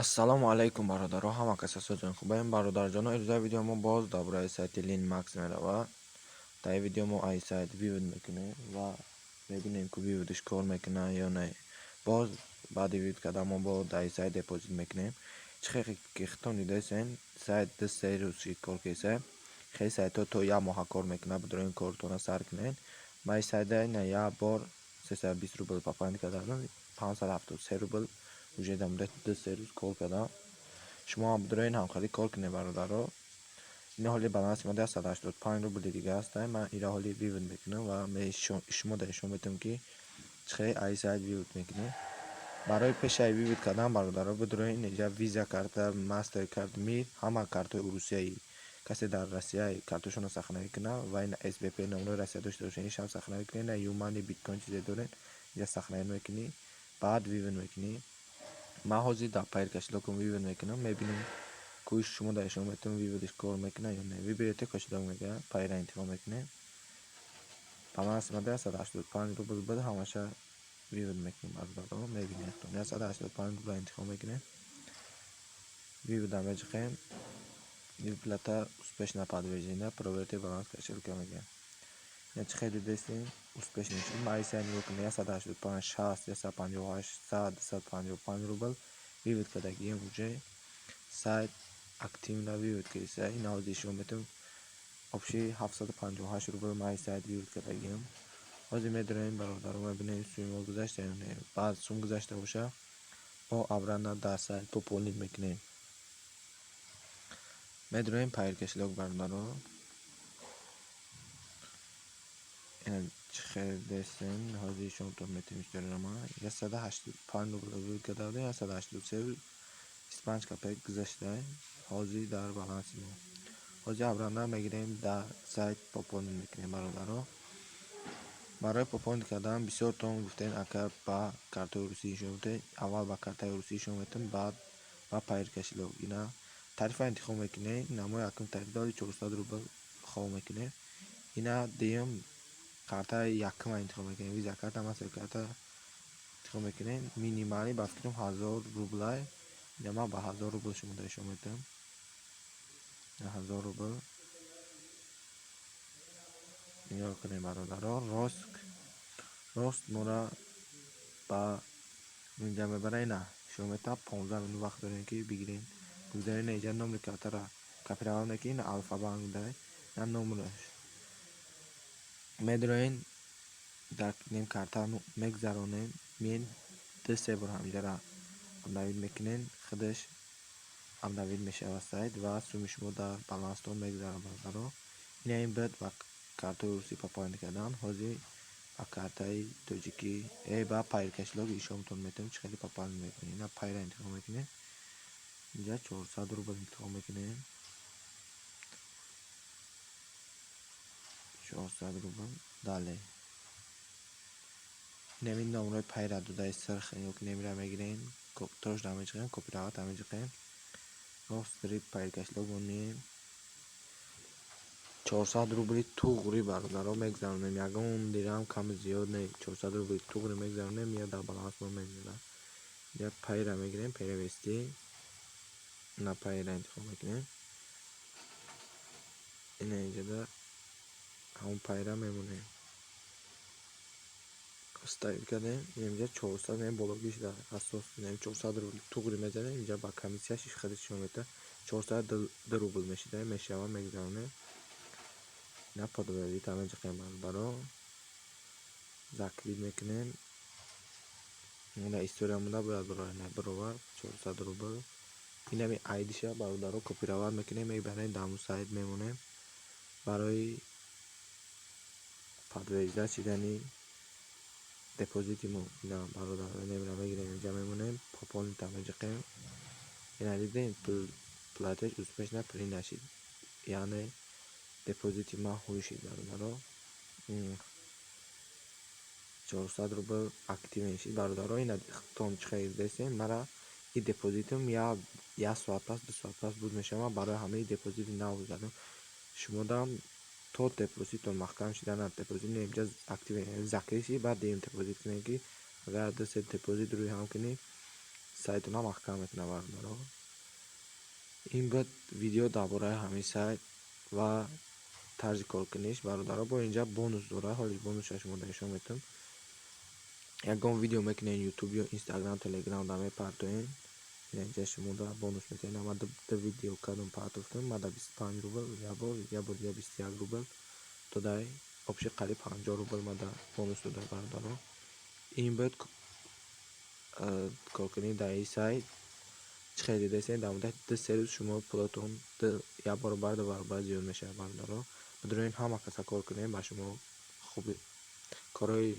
ассалому алайкум бародаро, ҳама кас ҳастон хубаем. Бародарҷоно, ирӯзаи видео мо боз дар бораи сайти LeanMax меравад. Дар ин видео мо ай сайт вивд мекунем ва мебинем ки вивдиш кор мекунад ё не. Боз баъди вивд кардан мо бо дар ин сайт депозит мекунем. Чихе ки хитон дидесен сайт ду се рӯз кор кеса. Хеле сайтҳо то 1 моҳа кор мекунад, бидрои кортона сар кунед. Ба ин сайт на як бор 320 рубл пополнить кардам, 573 рубл уже дар муддати 2-3 рӯз кор кардам. шумо ҳам бидроин ҳамхарӣ кор кунед бародаро. ин ҳоли баланси мо 185 рубли дига аст. Ман ин ҳоли вивд мекунам ва шумо да нишон медиҳам ки чихе ай сайт вивд мекунем. барои пешаи вивд кардан бародаро бидроин инҷа виза карта, мастер карт, мир ҳама картои урусияи касе дар Россия картошона сохранёвӣ кунад ва ин SBP номерои Россия дошта бошед, иншам сохранёвӣ кунед. на юмани биткоин чизе доред, инҷа сохранёвӣ мекунӣ, баъд вивд мекунӣ. ман ҳозир дар пайр кашидлокам вивд мекунам. мебинем ки шумо дар нишон метавонед вивдиш кор мекунад ё не. виберете кашидлок мегӯяд, пайра интихоб мекунед. баланси ма 185 рубл буд, ҳамаша вивд мекунем бародаро. мебинед 185 рубл интихоб мекунем. вивд меҷиқем. Выплата успешно подтверждена, проверьте баланс кошелька мегӯяд. я чихе дидестем успешно шуд. ман сайт нигоҳ кунем 185 60 158 100 255 рубл вивд кардагием. уже сайт активно вивд киса. ин ҳозир нишон метавонем общий 758 рубл ман сайт вивд кардагием. ҳозир медироем бародаро, мебинем суми мо гузашта ё не. баъд сум гузашта боша мо обратно дар сайт пополнить мекунем. медироем пайр кашидлок бародаро. чихе дестем ҳозир нишонтон метавонем историяма 185 рубл вивд карда будем, 183 25 копеек гузашта. ҳозир дар баланси мо ҳозир обратно мегирем дар сайт пополнить мекунем бародаро. барои пополнить кардан бисёртон гуфтен ака ба картаи урусӣ нишон медиҳед. аввал ба картаи урусӣ нишон медиҳем, баъд ба пайр кашидлок. ина тарифа интихоб мекунед. намои акум тарифдори 400 рубл хоб мекунед. ина дуюм картаи якума интихоб мекунед. виза карта, мастер карта интихоб мекунед. минимали ба фикрам 1000 рублай. ина ман ба 1000 рубл шумо да нишон медиҳам. 1000 рубл нигоҳ кунем бародаро. рост мора ба инҷа мебара. ина нишон метавад 15 минут вақт дорем ки бигирем. гузарин инҷа номери картара копировал мекунем. ина Альфа-банк да ина номераш медироин дар ним карта мегзаронем. мен 2-3 бор ҳамҷара апдейт мекунем. худаш апдейт мешавад сайт ва суми шумо дар баланстон мегзарад бародаро. ина ин буд ва картаи урусӣ пополнить кардан. ҳозир ба картаи тоҷикӣ ба пайр кашидлок нишонтон метавонем чӣ хеле пополнить мекунем. ина пайра интихоб мекунем. инҷа 400 рубл интихоб мекунем. 400 рубл дале. ин номерои пайра дудаи сирх ё ки номера мегирем. тош да меҷиқем, копировать меҷиқем. рост директ пайр кашидлок монем. 400 рубли туғри бародаро мегзаронем. ягон дирам ками зиёд не. 400 рубли туғри мегзаронем. миёд дар баланс мо мемонад. я пайра мегирем, пайравести. ина пайра интихоб мекунем. ина инҷода ҳамон пайра мемонем. ставид кардем. инҷа 400 мем бологиш дар асос 400 рубли туғри мезанем. инҷа ба комиссияш худаш нишон мета 402 рубл мешава мегзаронем. ина подтвердить меҷиқем бародаро. закрит мекунем. ина история монда бояд баровар 400 рубл. ина ми айдиша бародаро копировать мекунем, мебарем дар сайт мемонем. барои подтверждать шудани депозити мо ина бародаро номера мегирем, инҷа мемонем, пополнить меҷиқем. ина дидем платеж успешно принят шуд, яъне депозити ма ҳуй шуд бародаро. 400 рубл актив шуд бародаро. ина том чихе дидесем мара ин депозитам як соат пас 2 соат пас буд мешавад. барои ҳамаи депозити нав задам. шумо дам то депозитон маҳкам шуда на депозит инҷа актив закриши баъд дем депозит кунем ки агар 2-3 депозит рӯи ҳам кунем сайтуна маҳкам мекунад бародаро. ин буд видео дар бораи ҳамин сайт ва тарзи коркуниш бародаро. Бо инҷа бонус дорад, ҳолиш бонусаш шумо нишон метавам. Ягон видео мекунен YouTube ё Instagram, Telegram да мепартоен. Инҷа шумо да бонус метавонед. Ман ду видео кардам партофтам. Ман да 25 рубл я бор я 21 рубл додай обши қариб 50 рубл ман да бонус додай бародаро. ин буд коркунӣ дар ин сайт. Чӣ хеле десен дар муддати 2 рӯз шумо пулатон як баробар 2 баробар зиёд мешавад бародаро. Бидуроин ҳама каса кор кунем ба шумо хуби корои